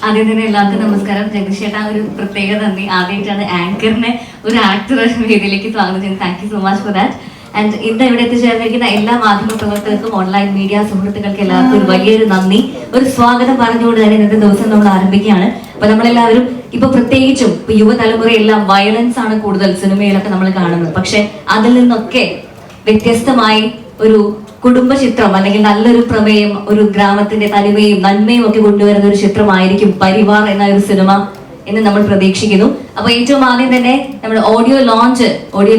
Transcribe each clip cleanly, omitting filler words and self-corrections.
ആദ്യം തന്നെ എല്ലാവർക്കും നമസ്കാരം. ജഗദീഷ് ചേട്ടാ ഒരു പ്രത്യേക നന്ദി. ആദ്യമായിട്ടാണ് ആങ്കറിനെ ഒരു ആക്ടർ വേദിയിലേക്ക് സ്വാഗതം ചെയ്യുന്നത്. Thank you so much for that. And ഇന്ന് ഇവിടെ എത്തിച്ചേർന്നിരിക്കുന്ന എല്ലാ മാധ്യമ പ്രവർത്തകർക്കും ഓൺലൈൻ മീഡിയ സുഹൃത്തുക്കൾക്ക് എല്ലാവർക്കും ഒരു വലിയൊരു നന്ദി, ഒരു സ്വാഗതം പറഞ്ഞുകൊണ്ട് തന്നെ ഇന്നത്തെ ദിവസം നമ്മൾ ആരംഭിക്കുകയാണ്. അപ്പൊ നമ്മളെല്ലാവരും ഇപ്പൊ പ്രത്യേകിച്ചും യുവതലമുറയെല്ലാം വയലൻസ് ആണ് കൂടുതൽ സിനിമയിലൊക്കെ നമ്മൾ കാണുന്നത്. പക്ഷെ അതിൽ നിന്നൊക്കെ വ്യത്യസ്തമായി ഒരു കുടുംബ ചിത്രം അല്ലെങ്കിൽ നല്ലൊരു പ്രമേയം, ഒരു ഗ്രാമത്തിന്റെ തനിമയും നന്മയും ഒക്കെ കൊണ്ടുവരുന്ന ഒരു ചിത്രമായിരിക്കും പരിവാർ എന്ന ഒരു സിനിമ എന്ന് നമ്മൾ പ്രതീക്ഷിക്കുന്നു. അപ്പൊ ഏറ്റവും ആദ്യം തന്നെ നമ്മുടെ ഓഡിയോ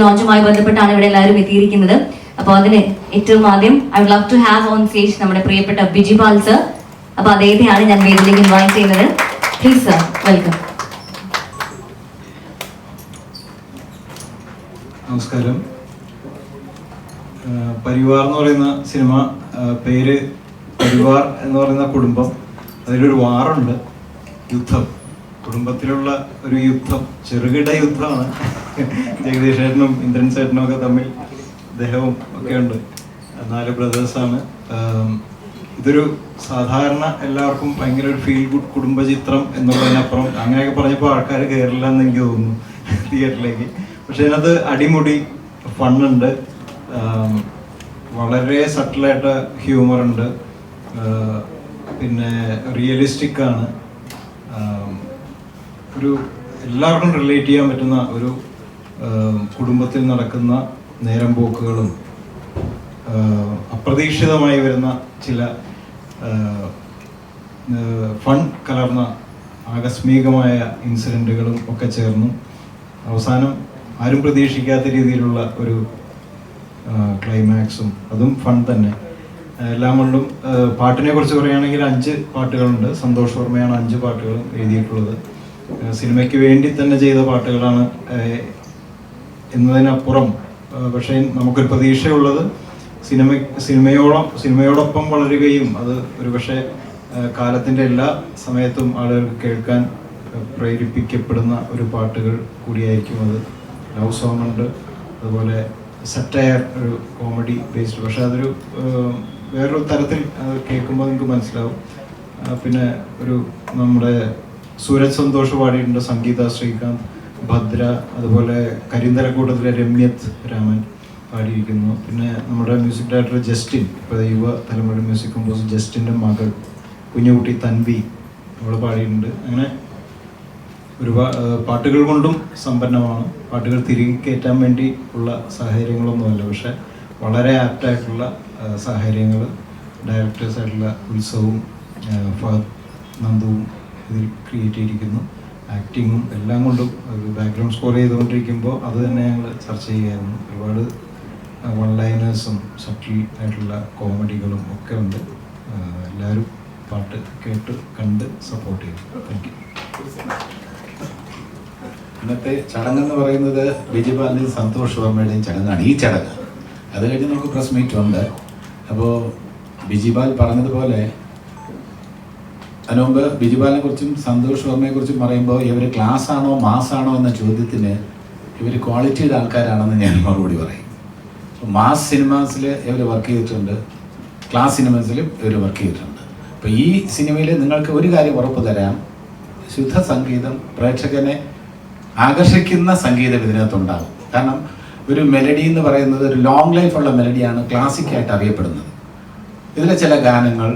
ലോഞ്ചുമായി ബന്ധപ്പെട്ടാണ് ഇവിടെ എല്ലാവരും എത്തിയിരിക്കുന്നത്. അപ്പൊ അതിന് ഏറ്റവും ആദ്യം I would love to have on stage നമ്മുടെ പ്രിയപ്പെട്ട ബിജിപാൽ സർ. അപ്പൊ അദ്ദേഹത്തെയാണ് ഞാൻ വേദിയിലേക്ക് ഇൻവൈറ്റ് ചെയ്യുന്നത്. Please sir, welcome. നമസ്കാരം. പരിവാർ എന്ന് പറയുന്ന സിനിമ, പേര് പരിവാർ എന്ന് പറയുന്ന കുടുംബം, അതിലൊരു വാറുണ്ട്, യുദ്ധം, കുടുംബത്തിലുള്ള ഒരു യുദ്ധം, ചെറുകിട യുദ്ധമാണ്. ജഗദീഷ് ചേട്ടനും ഇന്ദ്രൻ ചേട്ടനും ഒക്കെ തമ്മിൽ അദ്ദേഹവും ഒക്കെ ഉണ്ട്, 4 ബ്രദേഴ്സാണ്. ഇതൊരു സാധാരണ എല്ലാവർക്കും ഭയങ്കര ഒരു ഫീൽ ഗുഡ് കുടുംബചിത്രം എന്നുള്ളതിനപ്പുറം അങ്ങനെയൊക്കെ പറഞ്ഞപ്പോൾ ആൾക്കാർ കയറില്ല എന്ന് എനിക്ക് തോന്നുന്നു തിയേറ്ററിലേക്ക്. പക്ഷെ അതിനകത്ത് അടിമുടി ഫണ്ണുണ്ട്, വളരെ സട്ടിലായിട്ട് ഹ്യൂമറുണ്ട്, പിന്നെ റിയലിസ്റ്റിക് ആണ്, ഒരു എല്ലാവർക്കും റിലേറ്റ് ചെയ്യാൻ പറ്റുന്ന ഒരു കുടുംബത്തിൽ നടക്കുന്ന നേരം പോക്കുകളും അപ്രതീക്ഷിതമായി വരുന്ന ചില ഫൺ കലർന്ന ആകസ്മികമായ ഇൻസിഡൻറ്റുകളും ഒക്കെ ചേർന്നു അവസാനം ആരും പ്രതീക്ഷിക്കാത്ത രീതിയിലുള്ള ഒരു ക്ലൈമാക്സും, അതും ഫൺ തന്നെ. എല്ലാം കൊണ്ടും പാട്ടിനെ കുറിച്ച് പറയുകയാണെങ്കിൽ 5 പാട്ടുകളുണ്ട്. സന്തോഷ് വർമ്മയാണ് 5 പാട്ടുകളും എഴുതിയിട്ടുള്ളത്. സിനിമയ്ക്ക് വേണ്ടി തന്നെ ചെയ്ത പാട്ടുകളാണ് എന്നതിനപ്പുറം പക്ഷേ നമുക്കൊരു പ്രതീക്ഷയുള്ളത് സിനിമയോടൊപ്പം വളരുകയും അത് ഒരു പക്ഷേ കാലത്തിൻ്റെ എല്ലാ സമയത്തും ആളുകൾക്ക് കേൾക്കാൻ പ്രേരിപ്പിക്കപ്പെടുന്ന ഒരു പാട്ടുകൾ കൂടിയായിരിക്കും അത്. ലവ് സോങ് ഉണ്ട്, അതുപോലെ സറ്റയർ, ഒരു കോമഡി ബേസ്ഡ്, പക്ഷെ അതൊരു വേറൊരു തരത്തിൽ കേൾക്കുമ്പോൾ നിങ്ങൾക്ക് മനസ്സിലാവും. പിന്നെ ഒരു നമ്മുടെ സൂരജ് സന്തോഷ് പാടിയിട്ടുണ്ട്, സംഗീത ശ്രീകാന്ത്, ഭദ്ര, അതുപോലെ കരിന്തലക്കൂട്ടത്തിലെ രമ്യത് രാമൻ പാടിയിരിക്കുന്നു. പിന്നെ നമ്മുടെ മ്യൂസിക് ഡയറക്ടർ ജസ്റ്റിൻ, ഇപ്പോൾ യുവ തലമുറ മ്യൂസിക് കമ്പോസർ ജസ്റ്റിൻ്റെ മകൾ കുഞ്ഞുകുട്ടി തൻവി അവൾ പാടിയിട്ടുണ്ട്. അങ്ങനെ പാട്ടുകൾ കൊണ്ടും സമ്പന്നമാണ്. പാട്ടുകൾ തിരികെ കയറ്റാൻ വേണ്ടി ഉള്ള സാഹചര്യങ്ങളൊന്നുമല്ല, പക്ഷെ വളരെ ആപ്റ്റായിട്ടുള്ള സാഹചര്യങ്ങൾ ഡയറക്ടേഴ്സായിട്ടുള്ള ഉത്സവവും ഫഹദ് നന്ദുവും ഇതിൽ ക്രിയേറ്റ് ചെയ്തിരിക്കുന്നു. ആക്ടിങ്ങും എല്ലാം കൊണ്ടും ബാക്ക്ഗ്രൗണ്ട് സ്കോർ ചെയ്തുകൊണ്ടിരിക്കുമ്പോൾ അത് തന്നെ ഞങ്ങൾ ചർച്ച ചെയ്യായിരുന്നു. ഒരുപാട് വൺ ലൈനേഴ്സും സട്ടിൽ ആയിട്ടുള്ള കോമഡികളും ഒക്കെ ഉണ്ട്. എല്ലാവരും പാട്ട് കേട്ട് കണ്ട് സപ്പോർട്ട് ചെയ്യും. Thank you. ഇന്നത്തെ ചടങ്ങെന്ന് പറയുന്നത് ബിജിപാലിൻ്റെയും സന്തോഷ് വർമ്മയുടെയും ചടങ്ങാണ്. ഈ ചടങ്ങ് അത് കഴിഞ്ഞ് നമുക്ക് പ്രസ് മീറ്റ് ഉണ്ട്. അപ്പോൾ ബിജിപാൽ പറഞ്ഞതുപോലെ അതിനുമുമ്പ് ബിജിപാലിനെ കുറിച്ചും സന്തോഷ് വർമ്മയെ കുറിച്ചും പറയുമ്പോൾ ഇവർ ക്ലാസ് ആണോ മാസ് ആണോ എന്ന ചോദ്യത്തിന് ഇവർ ക്വാളിറ്റിയുടെ ആൾക്കാരാണെന്ന് ഞാൻ മറുപടി പറയും. മാസ് സിനിമാസിൽ ഇവർ വർക്ക് ചെയ്തിട്ടുണ്ട്, ക്ലാസ് സിനിമാസിലും ഇവർ വർക്ക് ചെയ്തിട്ടുണ്ട്. അപ്പോൾ ഈ സിനിമയിൽ നിങ്ങൾക്ക് ഒരു കാര്യം ഉറപ്പ് തരാം, ശുദ്ധ സംഗീതം, പ്രേക്ഷകനെ ആകർഷിക്കുന്ന സംഗീതം ഇതിനകത്തുണ്ടാകും. കാരണം ഒരു മെലഡി എന്ന് പറയുന്നത് ഒരു ലോങ് ലൈഫുള്ള മെലഡിയാണ് ക്ലാസിക്കായിട്ട് അറിയപ്പെടുന്നത്. ഇതിലെ ചില ഗാനങ്ങൾ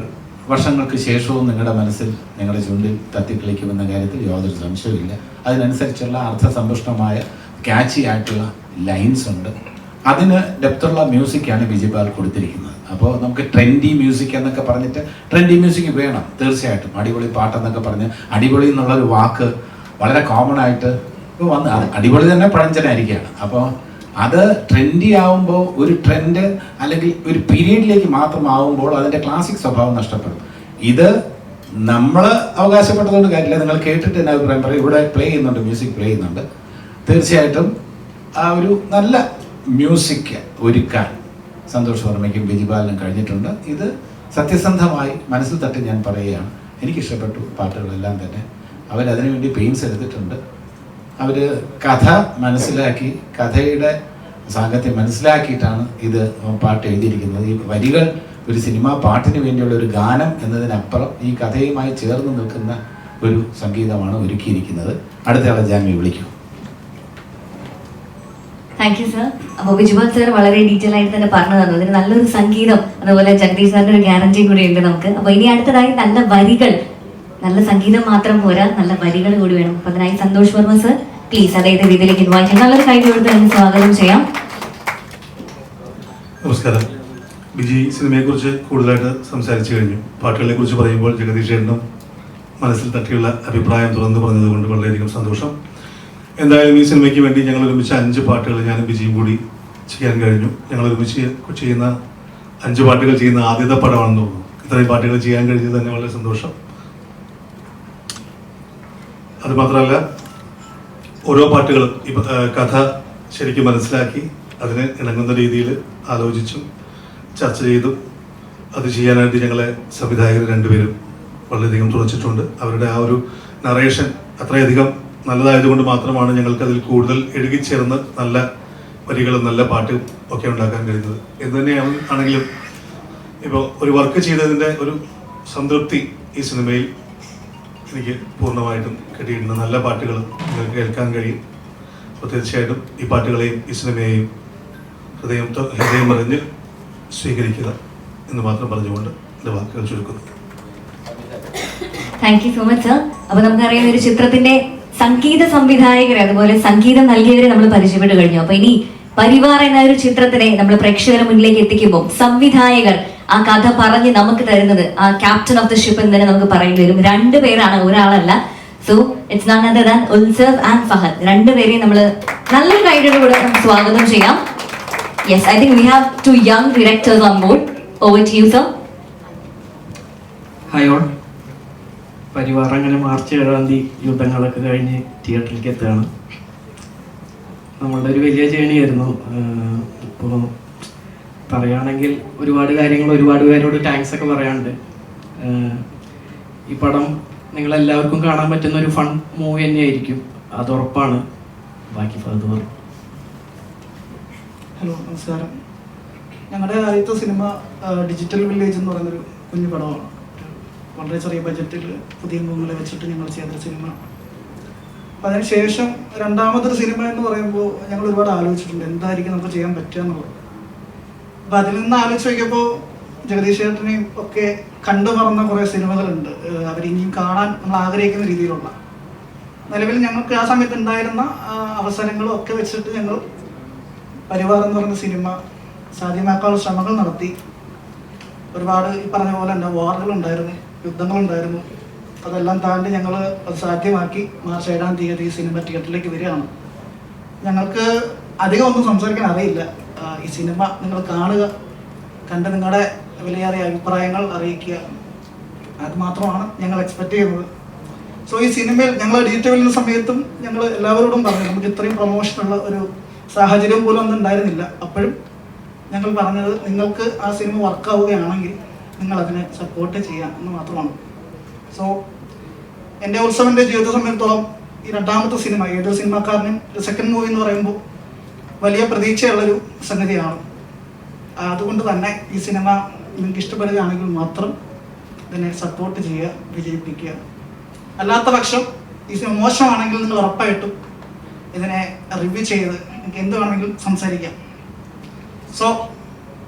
വർഷങ്ങൾക്ക് ശേഷവും നിങ്ങളുടെ മനസ്സിൽ, നിങ്ങളുടെ ചുണ്ടിൽ തത്തിക്കളിക്കുമെന്ന കാര്യത്തിൽ യാതൊരു സംശയവുമില്ല. അതിനനുസരിച്ചുള്ള അർത്ഥസമ്പുഷ്ടമായ ക്യാച്ചി ആയിട്ടുള്ള ലൈൻസ് ഉണ്ട്. അതിന് ഡെപ്തുള്ള മ്യൂസിക്കാണ് ബിജിപാൽ കൊടുത്തിരിക്കുന്നത്. അപ്പോൾ നമുക്ക് ട്രെൻഡി മ്യൂസിക് എന്നൊക്കെ പറഞ്ഞിട്ട് ട്രെൻഡി മ്യൂസിക് വേണം തീർച്ചയായിട്ടും. അടിപൊളി പാട്ടെന്നൊക്കെ പറഞ്ഞ് അടിപൊളി എന്നുള്ളൊരു വാക്ക് വളരെ കോമൺ ആയിട്ട് വന്ന് അടിപൊളി തന്നെ പഴഞ്ചനായിരിക്കുകയാണ്. അപ്പോൾ അത് ട്രെൻഡി ആവുമ്പോൾ ഒരു ട്രെൻഡ് അല്ലെങ്കിൽ ഒരു പീരീഡിലേക്ക് മാത്രമാവുമ്പോൾ അതിൻ്റെ ക്ലാസിക് സ്വഭാവം നഷ്ടപ്പെടും. ഇത് നമ്മൾ അവകാശപ്പെട്ടതുകൊണ്ട് കാര്യമില്ല, നിങ്ങൾ കേട്ടിട്ട് തന്നെ അഭിപ്രായം പറയും. ഇവിടെ പ്ലേ ചെയ്യുന്നുണ്ട്, മ്യൂസിക് പ്ലേ ചെയ്യുന്നുണ്ട്. തീർച്ചയായിട്ടും ആ ഒരു നല്ല മ്യൂസിക് ഒരുക്കാൻ സന്തോഷ് വർമ്മയ്ക്കും ബിജിപാലിനും കഴിഞ്ഞിട്ടുണ്ട്. ഇത് സത്യസന്ധമായി മനസ്സിൽ തട്ടി ഞാൻ പറയുകയാണ്. എനിക്കിഷ്ടപ്പെട്ടു പാട്ടുകളെല്ലാം തന്നെ. അവരതിനുവേണ്ടി പെയിൻസ് എടുത്തിട്ടുണ്ട്. അവർ കഥ മനസ്സിലാക്കി, കഥയുടെ സാങ്കത്യം മനസ്സിലാക്കിയിട്ടാണ് ഇത് പാട്ട് എഴുതിയിരിക്കുന്നത്. ഈ വരികൾ ഒരു സിനിമാ പാട്ടിന് വേണ്ടിയുള്ള ഒരു ഗാനം എന്നതിനപ്പുറം ഈ കഥയുമായി ചേർന്ന് നിൽക്കുന്ന ഒരു സംഗീതമാണ് ഒരുക്കിയിരിക്കുന്നത്. അടുത്തയാളെ ജാൻവി വിളിക്കും. Thank you sir. അപ്പോൾ ബിജുപാൽ സർ വളരെ ഡീറ്റെയിൽ ആയിട്ട് തന്നെ പറഞ്ഞു തന്നു. അതിന് നല്ലൊരു സംഗീതം, അതുപോലെ ജഗദീഷ് സാറിന്റെ ഒരു ഗ്യാരണ്ടി കൂടി ഉണ്ട് നമുക്ക്. അപ്പോൾ ഇനി അടുത്തതായി നല്ല വരികൾ, നല്ല സംഗീതം മാത്രം പോരാ, നല്ല വരികൾ കൂടി വേണം. അപ്പോൾ അതിനായി സന്തോഷ് വർമ്മ സർ പ്ലീസ് അദ്ദേഹത്തെ രീതിയിലേക്ക് ഇൻവൈറ്റ് ചെയ്യാം. നല്ലൊരു കൈ കൊടുത്ത് തന്നെ സ്വാഗതം ചെയ്യാം. നമസ്കാരം. ബിജി സിനിമയെക്കുറിച്ച് കൂടുതലായിട്ട് സംസാരിച്ചു കഴിഞ്ഞു. പാട്ടുകളെക്കുറിച്ച് പറയുമ്പോൾ ജഗദീഷ് ചേട്ടനും മനസ്സിൽ തട്ടിയുള്ള അഭിപ്രായം തുറന്നു പറഞ്ഞതുകൊണ്ട് വളരെയധികം സന്തോഷം. എന്തായാലും ഈ സിനിമയ്ക്ക് വേണ്ടി ഞങ്ങൾ ഒരുമിച്ച് 5 പാട്ടുകൾ ഞാനും ബിജിയും കൂടി ചെയ്യാൻ കഴിഞ്ഞു. ഞങ്ങൾ ഒരുമിച്ച് ചെയ്യുന്ന 5 പാട്ടുകൾ ചെയ്യുന്ന ആദ്യത്തെ പടമാണെന്ന് തോന്നുന്നു. ഇത്രയും പാട്ടുകൾ ചെയ്യാൻ കഴിഞ്ഞത് തന്നെ വളരെ സന്തോഷം. അതുമാത്രമല്ല, ഓരോ പാട്ടുകളും കഥ ശരിക്കും മനസ്സിലാക്കി അതിന് ഇണങ്ങുന്ന രീതിയിൽ ആലോചിച്ചും ചർച്ച ചെയ്തും അത് ചെയ്യാനായിട്ട് ഞങ്ങളെ സംവിധായകർ 2 പേരും വളരെയധികം തുറച്ചിട്ടുണ്ട്. അവരുടെ ആ ഒരു നറേഷൻ അത്രയധികം നല്ലതായതുകൊണ്ട് മാത്രമാണ് ഞങ്ങൾക്ക് അതിൽ കൂടുതൽ ഇഴുകിച്ചേർന്ന് നല്ല വരികളും നല്ല പാട്ടും ഒക്കെ ഉണ്ടാക്കാൻ കഴിയുന്നത്. എന്ന് തന്നെയാണ് ആണെങ്കിലും ഇപ്പോൾ ഒരു വർക്ക് ചെയ്തതിൻ്റെ ഒരു സംതൃപ്തി ഈ സിനിമയിൽ എനിക്ക് പൂർണ്ണമായിട്ടും കിട്ടിയിട്ടുണ്ട്. നല്ല പാട്ടുകൾ നിങ്ങൾക്ക് കേൾക്കാൻ കഴിയും. അപ്പോൾ തീർച്ചയായിട്ടും ഈ പാട്ടുകളെയും ഈ സിനിമയെയും ഹൃദയം അറിഞ്ഞ് സ്വീകരിക്കുക എന്ന് മാത്രം പറഞ്ഞുകൊണ്ട് എൻ്റെ വാക്കുകൾ ചുരുക്കുന്നു. Thank you so much sir. അപ്പൊ നമുക്കറിയാം, ഒരു ചിത്രത്തിന്റെ സംഗീത സംവിധായകരെ, അതുപോലെ സംഗീതം നൽകിയവരെ നമ്മൾ പരിചയപ്പെട്ട് കഴിഞ്ഞു. അപ്പൊ ഇനി പരിവാർ എന്ന ഒരു ചിത്രത്തിനെ നമ്മൾ പ്രേക്ഷകരുടെ മുന്നിലേക്ക് എത്തിക്കുമ്പോൾ സംവിധായകർ ആ കഥ പറഞ്ഞ് നമുക്ക് തരുന്നത് ആ ക്യാപ്റ്റൻ ഓഫ് ദ ഷിപ്പ് എന്ന് തന്നെ നമുക്ക് പറയേണ്ടി വരും. 2 പേരാണ്, ഒരാളല്ല. So it's none other than Utsav and Fahad. 2 പേരെയും നമ്മൾ നല്ലൊരു കൈയുടെ കൂടെ സ്വാഗതം ചെയ്യാം. Yes, I think we have 2 young directors on board. Over to you sir. Hi all. Parivar അങ്ങനെ മാർച്ച് 7-ാം തീയതി യുദ്ധങ്ങളൊക്കെ കഴിഞ്ഞ് തിയേറ്ററിലേക്ക് എത്തുകയാണ്. നമ്മളുടെ ഒരു വലിയ ജേണിയായിരുന്നു. ഇപ്പോൾ പറയുകയാണെങ്കിൽ ഒരുപാട് കാര്യങ്ങൾ, ഒരുപാട് പേരോട് താങ്ക്സ് ഒക്കെ പറയാനുണ്ട്. ഈ പടം നിങ്ങളെല്ലാവർക്കും കാണാൻ പറ്റുന്ന ഒരു ഫൺ മൂവി തന്നെയായിരിക്കും, അത് ഉറപ്പാണ്. ബാക്കി ഫഹദ് പറയും. ഹലോ, നമസ്കാരം. ഞങ്ങളുടെ ആദ്യത്തെ സിനിമ ഡിജിറ്റൽ വില്ലേജ് എന്ന് പറയുന്നൊരു കുഞ്ഞു പടമാണ്. വളരെ ചെറിയ ബഡ്ജറ്റിൽ പുതിയ മുഖങ്ങളെ വെച്ചിട്ട് ഞങ്ങൾ ചെയ്തൊരു സിനിമ. അപ്പം അതിനുശേഷം രണ്ടാമതൊരു സിനിമ എന്ന് പറയുമ്പോൾ ഞങ്ങൾ ഒരുപാട് ആലോചിച്ചിട്ടുണ്ട് എന്തായിരിക്കും നമുക്ക് ചെയ്യാൻ പറ്റുക എന്നുള്ളത്. അപ്പം അതിൽ നിന്ന് ആലോചിച്ച് നോക്കിയപ്പോൾ ജഗദീഷ് ചേട്ടനെയും ഒക്കെ കണ്ടു മറന്ന കുറേ സിനിമകളുണ്ട്, അവരിനിയും കാണാൻ നമ്മൾ ആഗ്രഹിക്കുന്ന രീതിയിലുള്ള. നിലവിൽ ഞങ്ങൾക്ക് ആ സമയത്ത് ഉണ്ടായിരുന്ന അവസരങ്ങളും ഒക്കെ വെച്ചിട്ട് ഞങ്ങൾ പരിവാർ എന്ന് പറയുന്ന സിനിമ സാധ്യമാക്കാനുള്ള ശ്രമങ്ങൾ നടത്തി. ഒരുപാട് ഈ പറഞ്ഞ പോലെ തന്നെ വാറുകളുണ്ടായിരുന്നു, യുദ്ധങ്ങളുണ്ടായിരുന്നു. അതെല്ലാം താണ്ടി ഞങ്ങൾ അത് സാധ്യമാക്കി മാർച്ച് 7-ാം തീയതി ഈ സിനിമ തിയേറ്ററിലേക്ക് വരികയാണ്. ഞങ്ങൾക്ക് അധികം ഒന്നും സംസാരിക്കാൻ അറിയില്ല. ഈ സിനിമ നിങ്ങൾ കാണുക, കണ്ട് നിങ്ങളുടെ വിലയേറിയ അഭിപ്രായങ്ങൾ അറിയിക്കുക, അത് മാത്രമാണ് ഞങ്ങൾ എക്സ്പെക്റ്റ് ചെയ്യുന്നത്. സോ ഈ സിനിമയിൽ ഞങ്ങൾ ഡിജിറ്റൽ വരുന്ന സമയത്തും ഞങ്ങൾ എല്ലാവരോടും പറഞ്ഞു നമുക്ക് ഇത്രയും പ്രൊമോഷനുള്ള ഒരു സാഹചര്യം പോലും ഒന്നും ഉണ്ടായിരുന്നില്ല. അപ്പോഴും ഞങ്ങൾ പറഞ്ഞത് നിങ്ങൾക്ക് ആ സിനിമ വർക്കാവുകയാണെങ്കിൽ നിങ്ങൾ അതിനെ സപ്പോർട്ട് ചെയ്യുക എന്ന് മാത്രമാണ്. സോ എൻ്റെ ഉത്സവൻ്റെ ജീവിതത്തെ സംബന്ധിച്ചിടത്തോളം ഈ 2ാമത്തെ സിനിമ ഏതൊരു സിനിമാക്കാരനും സെക്കൻഡ് മൂവി എന്ന് പറയുമ്പോൾ വലിയ പ്രതീക്ഷയുള്ളൊരു സംഗതിയാണ്. അതുകൊണ്ട് തന്നെ ഈ സിനിമ നിങ്ങൾക്ക് ഇഷ്ടപ്പെടുകയാണെങ്കിൽ മാത്രം ഇതിനെ സപ്പോർട്ട് ചെയ്യുക, വിജയിപ്പിക്കുക. അല്ലാത്ത പക്ഷം ഈ സിനിമ മോശമാണെങ്കിൽ നിങ്ങൾ ഉറപ്പായിട്ടും ഇതിനെ റിവ്യൂ ചെയ്ത് നിങ്ങൾക്ക് എന്ത് വേണമെങ്കിലും സംസാരിക്കാം. സോ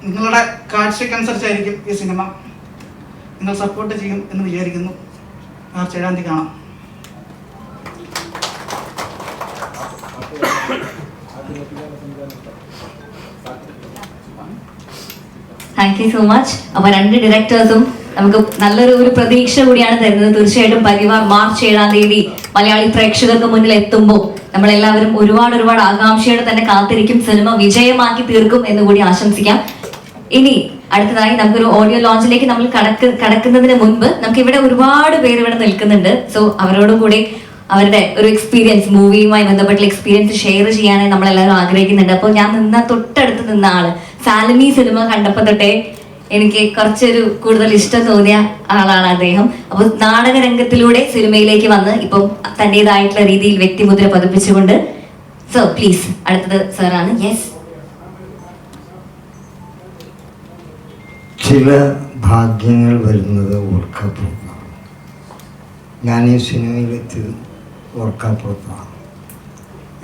നിങ്ങളുടെ കാഴ്ചയ്ക്കനുസരിച്ചായിരിക്കും ഈ സിനിമ. നിങ്ങൾ സപ്പോർട്ട് ചെയ്യും എന്ന് വിചാരിക്കുന്നു. മാർച്ച് 7-ാം തീയതി കാണാം. Thank you so much. അപ്പൊ 2 ഡയറക്ടേഴ്സും നമുക്ക് നല്ലൊരു പ്രതീക്ഷ കൂടിയാണ് തരുന്നത്. തീർച്ചയായിട്ടും പരിവാർ മാർച്ച് 7-ാം തീയതി മലയാളി പ്രേക്ഷകർക്ക് മുന്നിൽ എത്തുമ്പോൾ നമ്മളെല്ലാവരും ഒരുപാട് ആകാംക്ഷയോടെ തന്നെ കാത്തിരിക്കും. സിനിമ വിജയമാക്കി തീർക്കും എന്ന് കൂടി ആശംസിക്കാം. ഇനി അടുത്തതായി നമുക്കൊരു ഓഡിയോ ലോഞ്ചിലേക്ക് നമ്മൾ കടക്കുന്നതിന് മുൻപ് നമുക്ക് ഇവിടെ ഒരുപാട് പേര് ഇവിടെ നിൽക്കുന്നുണ്ട്. സോ അവരോടും കൂടി അവരുടെ ഒരു എക്സ്പീരിയൻസ്, മൂവിയുമായി ബന്ധപ്പെട്ടുള്ള എക്സ്പീരിയൻസ് ഷെയർ ചെയ്യാനായി നമ്മളെല്ലാവരും ആഗ്രഹിക്കുന്നുണ്ട്. അപ്പോൾ ഞാൻ തൊട്ടടുത്ത് നിന്ന ആള് സാലിമി സിനിമ കണ്ടപ്പോൾ തൊട്ടേ എനിക്ക് കുറച്ചൊരു കൂടുതൽ ഇഷ്ടം തോന്നിയ ആളാണ് അദ്ദേഹം. അപ്പോൾ നാടകരംഗത്തിലൂടെ സിനിമയിലേക്ക് വന്ന് ഇപ്പം തന്റേതായിട്ടുള്ള രീതിയിൽ വ്യക്തിമുദ്ര പതിപ്പിച്ചുകൊണ്ട് സോ പ്ലീസ് അടുത്തത് സാറാണ്. യെസ്. ചില ഭാഗ്യങ്ങൾ വരുന്നത് ഓർക്കാപ്പുറത്താണ്. ഞാൻ ഈ സിനിമയിലെത്തിയത് ഓർക്കാപ്പുറത്താണ്.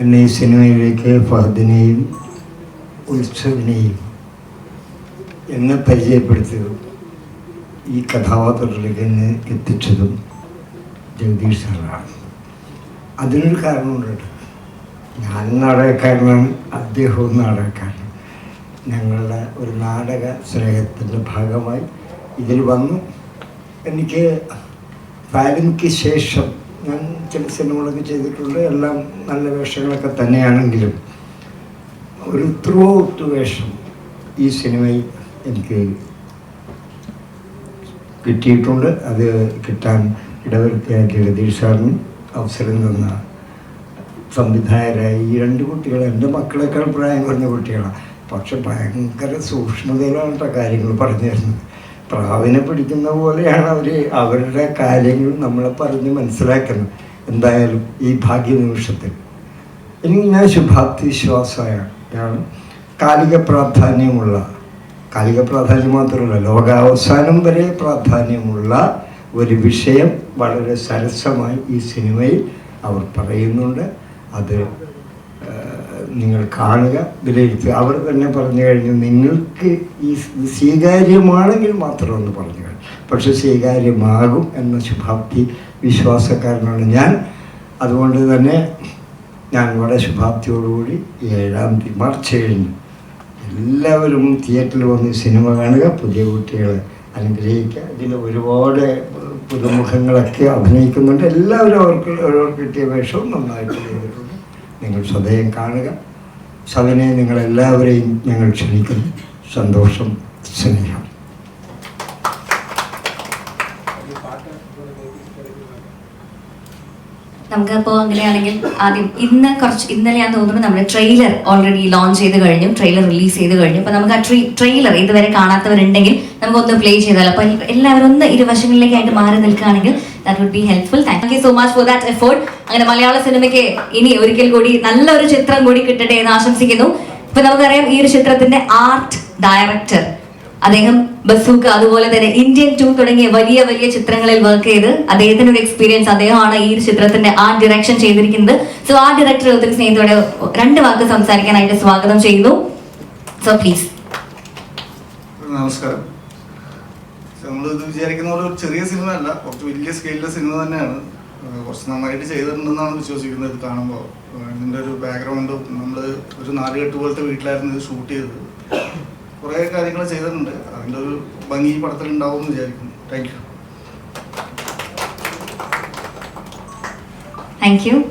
എന്നെ ഈ സിനിമയിലേക്ക് ഫഹദിനെയും ഉത്സവിനെയും എന്നെ പരിചയപ്പെടുത്തിയതും ഈ കഥാപാത്രത്തിലേക്ക് എന്നെ എത്തിച്ചതും ജഗദീഷ് സാറാണ്. അതിനൊരു കാരണമുണ്ട് കേട്ടോ. ഞാനും നാടകക്കാരനാണ്, അദ്ദേഹവും നാടകക്കാരനാണ്. ഞങ്ങളുടെ ഒരു നാടക സ്നേഹത്തിൻ്റെ ഭാഗമായി ഇതിൽ വന്നു. എനിക്ക് ഫാലിമിക്ക് ശേഷം ഞാൻ ചില സിനിമകളൊക്കെ ചെയ്തിട്ടുണ്ട്. എല്ലാം നല്ല വേഷങ്ങളൊക്കെ തന്നെയാണെങ്കിലും ഒരു ത്രൂ ഔട്ട് വേഷം ഈ സിനിമയിൽ എനിക്ക് കിട്ടിയിട്ടുണ്ട്. അത് കിട്ടാൻ ഇടവരുത്തിയ ജഗദീഷ് സാറിന് അവസരം തന്ന സംവിധായകരായ ഈ രണ്ട് കുട്ടികൾ എൻ്റെ മക്കളെക്കാൾ പ്രായം കുറഞ്ഞ കുട്ടികളാണ്. പക്ഷെ ഭയങ്കര സൂക്ഷ്മതയിലാണ് കേട്ടോ കാര്യങ്ങൾ പറഞ്ഞു തരുന്നത്. പ്രാവിനെ പിടിക്കുന്ന പോലെയാണ് അവർ അവരുടെ കാര്യങ്ങൾ നമ്മളെ പറഞ്ഞ് മനസ്സിലാക്കുന്നത്. എന്തായാലും ഈ ഭാഗ്യ നിമിഷത്തിൽ എനിക്ക് ഞാൻ ശുഭാപ്തി വിശ്വാസമാണ്. കാലിക പ്രാധാന്യമുള്ള, കാലിക പ്രാധാന്യം മാത്രമല്ല, ലോകാവസാനം വരെ പ്രാധാന്യമുള്ള ഒരു വിഷയം വളരെ സരസമായി ഈ സിനിമയിൽ അവർ പറയുന്നുണ്ട്. അത് നിങ്ങൾ കാണുക, വിലയിരുത്തുക. അവർ തന്നെ പറഞ്ഞു കഴിഞ്ഞു, നിങ്ങൾക്ക് ഈ സ്വീകാര്യമാണെങ്കിൽ മാത്രം ഒന്ന് പറഞ്ഞു കഴിഞ്ഞു, പക്ഷെ സ്വീകാര്യമാകും എന്ന ശുഭാപ്തി വിശ്വാസക്കാരനാണ് ഞാൻ. അതുകൊണ്ട് തന്നെ ഞാൻ വളരെ ശുഭാപ്തിയോടുകൂടി 7-ാം തീയതി മാർച്ച് 7-ന് എല്ലാവരും തിയേറ്ററിൽ വന്ന് സിനിമ കാണുക, പുതിയ കുട്ടികളെ അനുഗ്രഹിക്കുക. ഇതിൽ ഒരുപാട് പുതുമുഖങ്ങളൊക്കെ അഭിനയിക്കുന്നുണ്ട്. എല്ലാവരും അവർക്ക് കിട്ടിയ വേഷവും നന്നായിട്ട് ചെയ്തിട്ടുണ്ട്. നിങ്ങൾ സദയം കാണുക. സദനെ നിങ്ങളെല്ലാവരെയും ഞങ്ങൾ ക്ഷണിക്കുന്നു. സന്തോഷം, സ്നേഹം. നമുക്കപ്പോൾ അങ്ങനെയാണെങ്കിൽ ആദ്യം ഇന്നലെയാന്ന് തോന്നുന്നു നമ്മുടെ ട്രെയിലർ ഓൾറെഡി ലോഞ്ച് ചെയ്ത് കഴിഞ്ഞു, ട്രെയിലർ റിലീസ് ചെയ്ത് കഴിഞ്ഞു. അപ്പൊ നമുക്ക് ആ ട്രെയിലർ ഇതുവരെ കാണാത്തവരുണ്ടെങ്കിൽ നമുക്കൊന്ന് പ്ലേ ചെയ്താലോ. അപ്പൊ എല്ലാവരും ഒന്ന് ഇരുവശങ്ങളിലേക്കായിട്ട് മാറി നിൽക്കുകയാണെങ്കിൽ that would be helpful. Thank you so much for that effort. അങ്ങനെ മലയാള സിനിമയ്ക്ക് ഇനി ഒരിക്കൽ കൂടി നല്ലൊരു ചിത്രം കൂടി കിട്ടട്ടെ എന്ന് ആശംസിക്കുന്നു. ഇപ്പൊ നമുക്കറിയാം ഈ ഒരു ചിത്രത്തിന്റെ ആർട്ട് ഡയറക്ടർ അദ്ദേഹം ബസൂക്ക, അതുപോലെ തന്നെ ഇന്ത്യൻ 2 തുടങ്ങിയ വലിയ വലിയ ചിത്രങ്ങളിൽ വർക്ക് ചെയ്ത് അദ്ദേഹത്തിന്റെ ഒരു എക്സ്പീരിയൻസ്, അദ്ദേഹമാണ് ഈ ഒരു ചിത്രത്തിന്റെ ആർട്ട് ഡയറക്ഷൻ ചെയ്തിരിക്കുന്നത്. സോ ആർട്ട് ഡയറക്ടർ ഒത്തിരി സ്നേഹത്തോടെ 2 വാക്ക് സംസാരിക്കാനായിട്ട് സ്വാഗതം ചെയ്യുന്നു. So please. നമസ്കാരം. നമ്മളിത് വിചാരിക്കുന്ന പോലെ ഒരു ചെറിയ സിനിമ അല്ല, കുറച്ച് വലിയ സ്കെയിലിലെ സിനിമ തന്നെയാണ്. കുറച്ച് നന്നായിട്ട് ചെയ്തിട്ടുണ്ടെന്നാണ് വിശ്വസിക്കുന്നത് ഇത് കാണുമ്പോൾ. ഇതിൻ്റെ ഒരു ബാക്ക്ഗ്രൗണ്ടും നമ്മൾ ഒരു 4-8 പോലത്തെ വീട്ടിലായിരുന്നു ഇത് ഷൂട്ട് ചെയ്തത്. കുറേ കാര്യങ്ങൾ ചെയ്തിട്ടുണ്ട്. അതിൻ്റെ ഒരു ഭംഗി ഈ പടത്തിൽ ഉണ്ടാവും എന്ന് വിചാരിക്കുന്നു.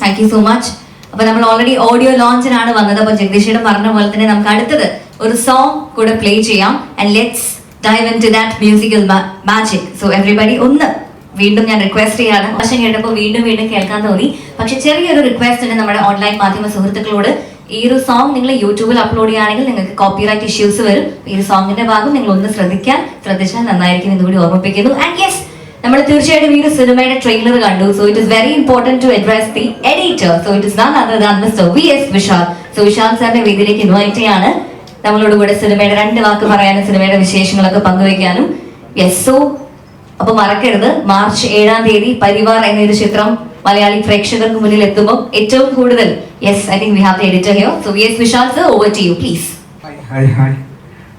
Thank you so much. അപ്പൊ നമ്മൾ ഓൾറെഡി ഓഡിയോ ലോഞ്ചിനാണ് വന്നത്. അപ്പൊ ജഗദീഷേട്ടൻ പറഞ്ഞ പോലെ തന്നെ നമുക്ക് അടുത്തത് ഒരു സോങ് കൂടെ പ്ലേ ചെയ്യാം. And let's dive into that musical magic. So everybody ഒന്ന് വീണ്ടും ഞാൻ റിക്വസ്റ്റ് ചെയ്യാണ്. പക്ഷെ കേട്ടപ്പോൾ വീണ്ടും കേൾക്കാൻ തോന്നി. പക്ഷെ ചെറിയൊരു റിക്വസ്റ്റ് ഉണ്ട് നമ്മുടെ ഓൺലൈൻ മാധ്യമ സുഹൃത്തുക്കളോട്. ഈ ഒരു സോങ് നിങ്ങൾ യൂട്യൂബിൽ അപ്ലോഡ് ചെയ്യുകയാണെങ്കിൽ നിങ്ങൾക്ക് കോപ്പിറൈറ്റ് ഇഷ്യൂസ് വരും. ഈ ഒരു സോങ്ങിന്റെ ഭാഗം നിങ്ങൾ ഒന്ന് ശ്രദ്ധിച്ചാൽ നന്നായിരിക്കും എന്ന് കൂടി ഓർമ്മിപ്പിക്കുന്നു. ആൻഡ് യെസ്, നമ്മൾ തീർച്ചയായിട്ടും ഈ ഒരു സിനിമയുടെ ട്രെയിലർ കണ്ടു. So it is very important to address the editor. So it is none other than mister VS Vishal. So Vishal സാറിന്റെ വേദിയിലേക്ക് ഇൻവൈറ്റ് ചെയ്യാണ് നമ്മളോട് കൂടെ സിനിമയുടെ 2 വാക്ക് പറയാനും സിനിമയുടെ വിശേഷങ്ങളൊക്കെ പങ്കുവയ്ക്കാനും. യെസ്, സോ അപ്പൊ മറക്കരുത്, മാർച്ച് 7-ാം തീയതി പരിവാർ എന്നൊരു ചിത്രം മലയാളി പ്രേക്ഷകർക്ക് മുന്നിൽ എത്തുമ്പോൾ ഏറ്റവും കൂടുതൽ yes I think we have the editor here. So VS Vishal sir, over to you please. Hi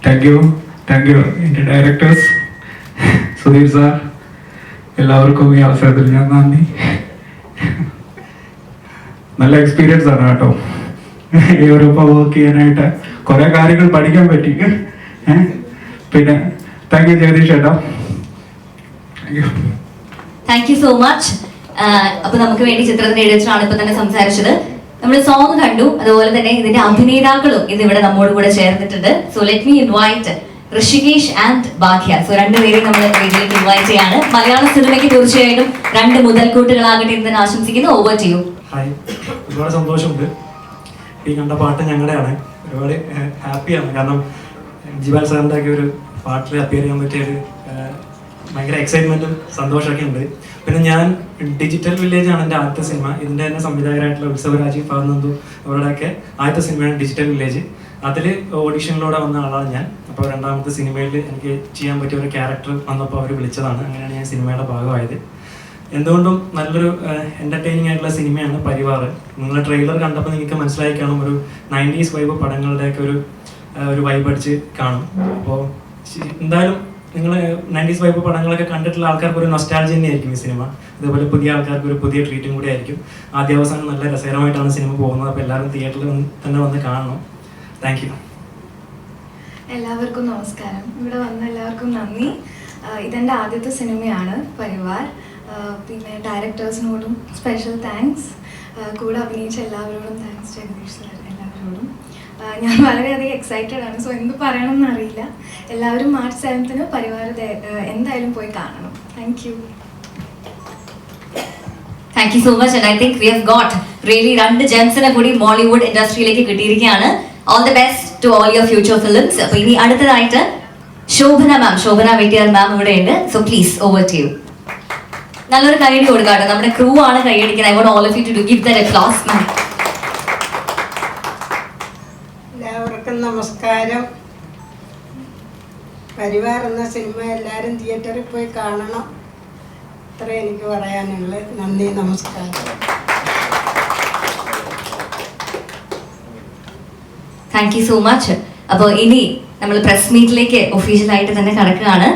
thank you എന്റെ ഡയറക്ടേഴ്സ്, സുധീർ സാർ, എല്ലാവർക്കും ഈ അവസരത്തിൽ ഞാൻ നന്ദി. നല്ല എക്സ്പീരിയൻസ് ആണ് കേട്ടോ യൂറോപ്പ് വർക്ക് ചെയ്യാനായിട്ട്. കുറെ കാര്യങ്ങൾ പഠിക്കാൻ പറ്റി. പിന്നെ താങ്ക് യു ജഗദീഷ് ചേട്ടാ. Thank you so much. അപ്പൊ നമുക്ക് വേണ്ടി ചിത്രത്തിന്റെ എഡിറ്ററാണ് ഇപ്പൊ തന്നെ സംസാരിച്ചത്. നമ്മൾ സോങ് കണ്ടു, അതുപോലെ തന്നെ ഇതിന്റെ അഭിനേതാക്കളും ഇന്ന് ഇവിടെ നമ്മോട് കൂടെ ചേർന്നിട്ടുണ്ട്. So let me invite Rishikesh and Bhagya. So 2 പേരെയും നമ്മൾ വേദിയിലേക്ക് ഇൻവൈറ്റ് ചെയ്യാണ്. മലയാള സിനിമയ്ക്ക് തീർച്ചയായിട്ടും 2 മുതൽക്കൂട്ടുകളാകട്ടെ എന്ന് ആശംസിക്കുന്നു. Over to U. ഹായ്, ഒരുപാട് സന്തോഷമുണ്ട്. ഈ കണ്ട പാട്ട് ഞങ്ങളുടെയാണ്. ഒരുപാട് ഹാപ്പിയാണ്. കാരണം ജിബാൽ സാറിൻ്റെ ഒക്കെ ഒരു പാട്ടിൽ അപ്പിയർ ചെയ്യാൻ പറ്റിയൊരു ഭയങ്കര എക്സൈറ്റ്മെൻറ്റും സന്തോഷമൊക്കെ ഉണ്ട്. പിന്നെ ഞാൻ ഡിജിറ്റൽ വില്ലേജ് ആണ് എൻ്റെ ആദ്യത്തെ സിനിമ. ഇതിൻ്റെ തന്നെ സംവിധായകരായിട്ടുള്ള ഉത്സവരാജ്, ഫഹദ്, അവരുടെയൊക്കെ ആദ്യത്തെ സിനിമയാണ് ഡിജിറ്റൽ വില്ലേജ്. അതിൽ ഓഡിഷനിലൂടെ വന്ന ആളാണ് ഞാൻ. അപ്പോൾ 2ാമത്തെ സിനിമയിൽ എനിക്ക് ചെയ്യാൻ പറ്റിയ ഒരു ക്യാരക്ടർ വന്നപ്പോൾ അവർ വിളിച്ചതാണ്. അങ്ങനെയാണ് ഞാൻ സിനിമയുടെ ഭാഗമായത്. എന്തുകൊണ്ടും നല്ലൊരു എൻ്റർടൈനിങ് ആയിട്ടുള്ള സിനിമയാണ് പരിവാർ. നിങ്ങൾ ട്രെയിലർ കണ്ടപ്പോൾ നിങ്ങൾക്ക് മനസ്സിലായി കാണും, ഒരു 90s വൈബ് പടങ്ങളുടെയൊക്കെ ഒരു വൈബ് അടിച്ച് കാണും. അപ്പോൾ എന്തായാലും നിങ്ങൾ 90s വൈബ് പടങ്ങളൊക്കെ കണ്ടിട്ടുള്ള ആൾക്കാർക്ക് ഒരു നൊസ്റ്റാൾജി തന്നെയായിരിക്കും ഈ സിനിമ. അതുപോലെ പുതിയ ആൾക്കാർക്ക് ഒരു പുതിയ ട്രീറ്റും കൂടി ആയിരിക്കും. ആദ്യാവസാനം നല്ല രസകരമായിട്ടാണ് സിനിമ പോകുന്നത്. അപ്പോൾ എല്ലാവരും തിയേറ്ററിൽ തന്നെ വന്ന് കാണണം. Thank you. എല്ലാവർക്കും നമസ്കാരം. ഇവിടെ വന്ന എല്ലാവർക്കും നന്ദി. ഇതെൻ്റെ ആദ്യത്തെ സിനിമയാണ് പരിവാർ. പിന്നെ ഡയറക്ടേഴ്സിനോടും സ്പെഷ്യൽ താങ്ക്സ്. കൂടെ അഭിനയിച്ച എല്ലാവരോടും താങ്ക്സ്. ജഗദീഷ് സാർ എല്ലാവരോടും. ഞാൻ വളരെയധികം എക്സൈറ്റഡ് ആണ്. സോ എന്ത് പറയണമെന്ന് അറിയില്ല. എല്ലാവരും March 7th പരിവാർ എന്തായാലും പോയി കാണണം. Thank you. Thank you so much, and I think we have got really 2 gems-നെ കൂടി മോളിവുഡ് ഇൻഡസ്ട്രിയിലേക്ക് കിട്ടിയിരിക്കുകയാണ്. All the best to all your future films. അപ്പോൾ ഇനി അടുത്തതായിട്ട് ശോഭന വെട്ടിയാർ മാം ഇവിടെ ഉണ്ട്. So please over to you. നല്ലൊരു കൈയടി കൊടുക്കാട്ടോ. നമ്മുടെ ക്രൂ ആണ് കൈയടിക്കുന്നത്. I want all of you to give that applause, ma'am. എല്ലാവർക്കും നമസ്കാരം. പരിവാർ എന്ന സിനിമ എല്ലാവരും തിയേറ്ററിൽ പോയി കാണണം. ഇത്രേ എനിക്ക് പറയാനുള്ളത്. നന്ദി, നമസ്കാരം. Thank you so much. അപ്പോൾ ഇനി നമ്മൾ പ്രസ് മീറ്റിലേക്ക് ഒഫീഷ്യലായിട്ട് തന്നെ കടക്കുകയാണ്.